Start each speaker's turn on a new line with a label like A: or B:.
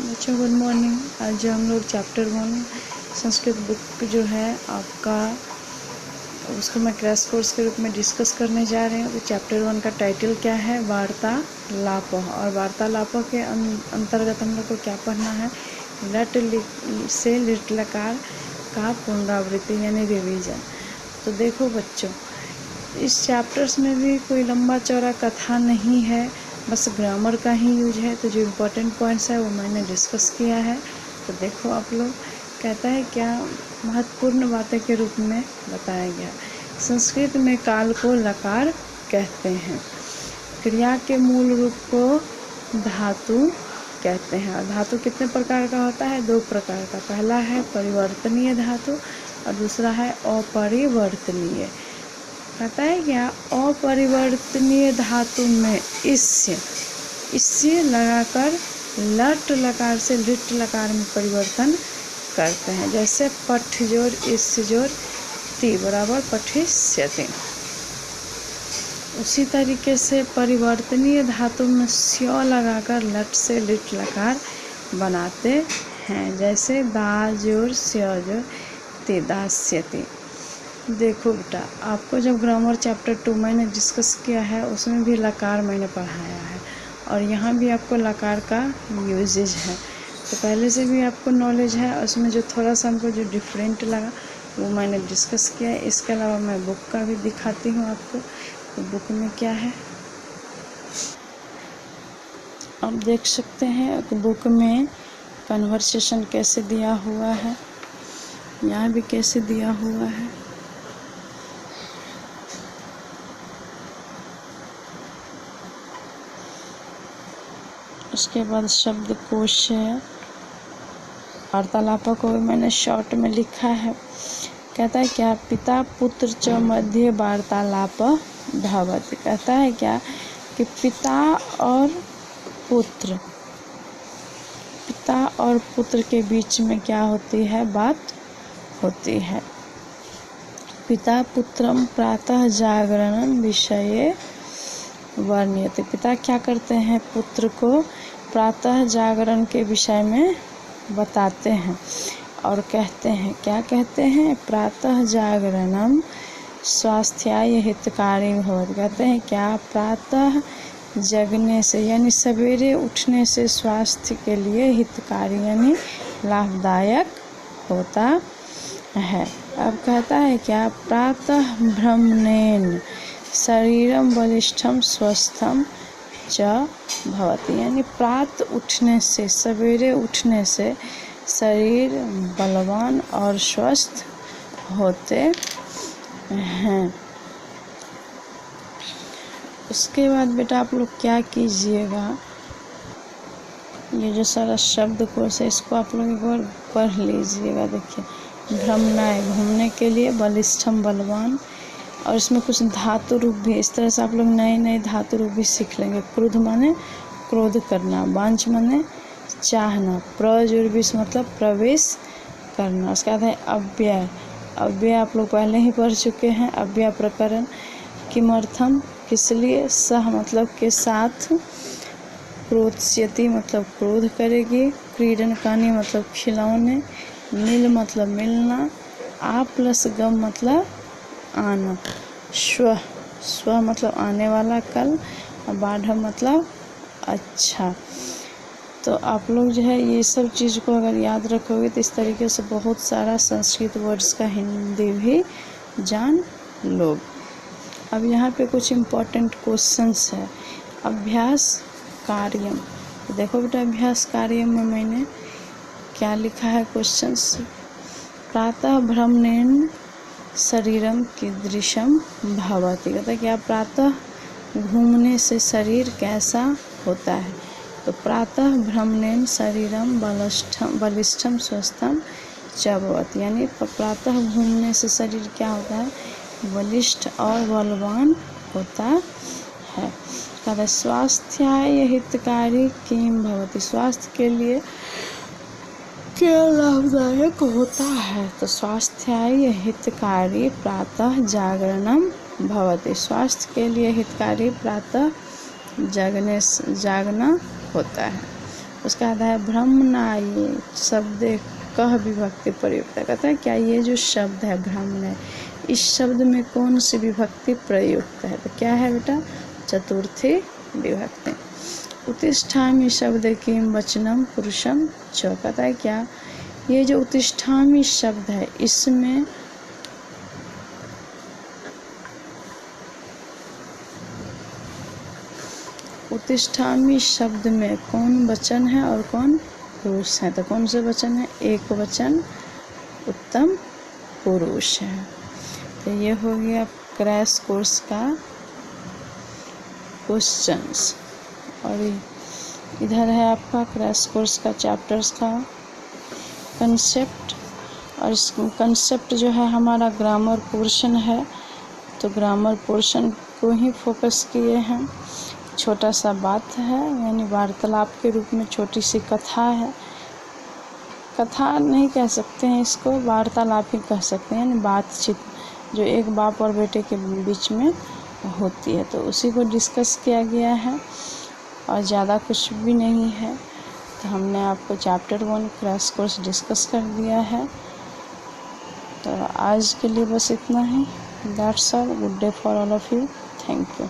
A: बच्चों good morning. आज जो हम लोग चैप्टर 1 संस्कृत बुक जो है आपका, उसको मैं क्रैश कोर्स के रूप में डिस्कस करने जा रहे हैं। तो चैप्टर 1 का टाइटल क्या है? वार्तालाप। और वार्तालाप के अंतर्गत हम लोग को क्या पढ़ना है? लट से लिट लकार का पुनरावृत्ति यानी रिवीजन। तो देखो बच्चों, इस चैप्टर्स में भी कोई लंबा चौड़ा कथा नहीं है, बस ग्रामर का ही यूज है। तो जो इम्पोर्टेंट पॉइंट्स है वो मैंने डिस्कस किया है। तो देखो आप लोग, कहता है क्या महत्वपूर्ण बातें के रूप में बताया गया। संस्कृत में काल को लकार कहते हैं। क्रिया के मूल रूप को धातु कहते हैं। और धातु कितने प्रकार का होता है? 2 प्रकार का। पहला है परिवर्तनीय धातु और दूसरा है अपरिवर्तनीय। कहता है क्या अपरिवर्तनीय धातु में इससे लगाकर लट लकार से लिट लकार में परिवर्तन करते हैं। जैसे पठ जोड़ इस जोड़ ती बराबर पठिष्यति। उसी तरीके से परिवर्तनीय धातु में स्यो लगाकर लट से लिट लकार बनाते हैं। जैसे दा जोड़ स्यो जोड़ ति दास्यति। देखो बेटा, आपको जब ग्रामर चैप्टर 2 मैंने डिस्कस किया है उसमें भी लकार मैंने पढ़ाया है और यहाँ भी आपको लकार का यूजेज है। तो पहले से भी आपको नॉलेज है। उसमें जो थोड़ा सा हमको जो डिफरेंट लगा वो मैंने डिस्कस किया है। इसके अलावा मैं बुक का भी दिखाती हूँ आपको। तो बुक में क्या है आप देख सकते हैं। बुक में कन्वर्सेशन कैसे दिया हुआ है, यहाँ भी कैसे दिया हुआ है। उसके बाद शब्दकोश है। वार्तालाप को भी मैंने शॉर्ट में लिखा है। कहता है क्या पिता पुत्र च मध्य वार्तालाप भवति। कहता है क्या कि पिता और पुत्र के बीच में क्या होती है? बात होती है। पिता पुत्रम प्रातः जागरण विषये वर्ण्यते। पिता क्या करते हैं? पुत्र को प्रातः जागरण के विषय में बताते हैं और कहते हैं, क्या कहते हैं? प्रातः जागरणम स्वास्थ्याय हितकारी भवति। कहते हैं क्या प्रातः जगने से यानी सवेरे उठने से स्वास्थ्य के लिए हितकारी यानी लाभदायक होता है। अब कहता है क्या प्रातः भ्रमणेन शरीरम बलिष्ठम स्वस्थम च भवति। यानी प्रात उठने से, सवेरे उठने से शरीर बलवान और स्वस्थ होते हैं। उसके बाद बेटा आप लोग क्या कीजिएगा, ये जो सारा शब्दकोश है इसको आप लोग एक बार पढ़ लीजिएगा। देखिए, भ्रमना है घूमने के लिए, बलिष्ठम बलवान, और इसमें कुछ धातु रूप भी, इस तरह से आप लोग नए नए धातु रूप भी सीख लेंगे। क्रुद्ध माने क्रोध करना, वांछ माने चाहना, प्रजुर्विस मतलब प्रवेश करना। उसके बाद है अव्यय। अव्यय आप लोग पहले ही पढ़ चुके हैं। अव्यय प्रकरण किमर्थम किस लिए, सह मतलब के साथ, क्रोध्यति मतलब क्रोध करेगी, क्रीडनकानी मतलब खिलौने, मिल मतलब मिलना, आ प्लस गम मतलब आना, स्व मतलब आने वाला कल, और बाढ़ मतलब अच्छा। तो आप लोग जो है ये सब चीज़ को अगर याद रखोगे तो इस तरीके से बहुत सारा संस्कृत वर्ड्स का हिंदी भी जान लोगे। अब यहाँ पे कुछ इम्पोर्टेंट क्वेश्चंस है। अभ्यास कार्यम। तो देखो बेटा, अभ्यास कार्यम में मैंने क्या लिखा है क्वेश्चंस। प्रातः भ्रमणेन शरीरम कीदृशम भवति। कहता है क्या प्रातः घूमने से शरीर कैसा होता है? तो प्रातः भ्रमणेन शरीरम बलिष्ठम स्वस्थम च भवति। यानी प्रातः घूमने से शरीर क्या होता है? बलिष्ठ और बलवान होता है। कहता है स्वास्थ्याय हितकारी किम भवति। स्वास्थ्य के लिए क्या लाभदायक होता है? तो स्वास्थ्याय हितकारी प्रातः जागरणम भवति। स्वास्थ्य के लिए हितकारी प्रातः जागना होता है। उसका आता है भ्रमणाय शब्द कह विभक्ति प्रयुक्त है। कहता है क्या ये जो शब्द है भ्रमणाय, इस शब्द में कौन सी विभक्ति प्रयुक्त है? तो क्या है बेटा? चतुर्थी विभक्ति। उत्तिष्ठामि शब्द किम वचनम पुरुषम च। कहता है क्या ये जो उत्तिष्ठामि शब्द है इसमें उत्तिष्ठामि शब्द में कौन वचन है और कौन पुरुष है? तो कौन से वचन है? एक वचन उत्तम पुरुष है। तो ये हो गया क्रैश कोर्स का क्वेश्चंस। और इधर है आपका क्रैश कोर्स का चैप्टर्स का कंसेप्ट। और इस कंसेप्ट जो है हमारा ग्रामर पोर्शन है, तो ग्रामर पोर्शन को ही फोकस किए हैं। छोटा सा बात है, यानी वार्तालाप के रूप में छोटी सी कथा है। कथा नहीं कह सकते हैं इसको, वार्तालाप ही कह सकते हैं, यानी बातचीत जो एक बाप और बेटे के बीच में होती है, तो उसी को डिस्कस किया गया है और ज़्यादा कुछ भी नहीं है। तो हमने आपको चैप्टर 1 क्रैश कोर्स डिस्कस कर दिया है। तो आज के लिए बस इतना ही। That's all. Good day for all of you. Thank you.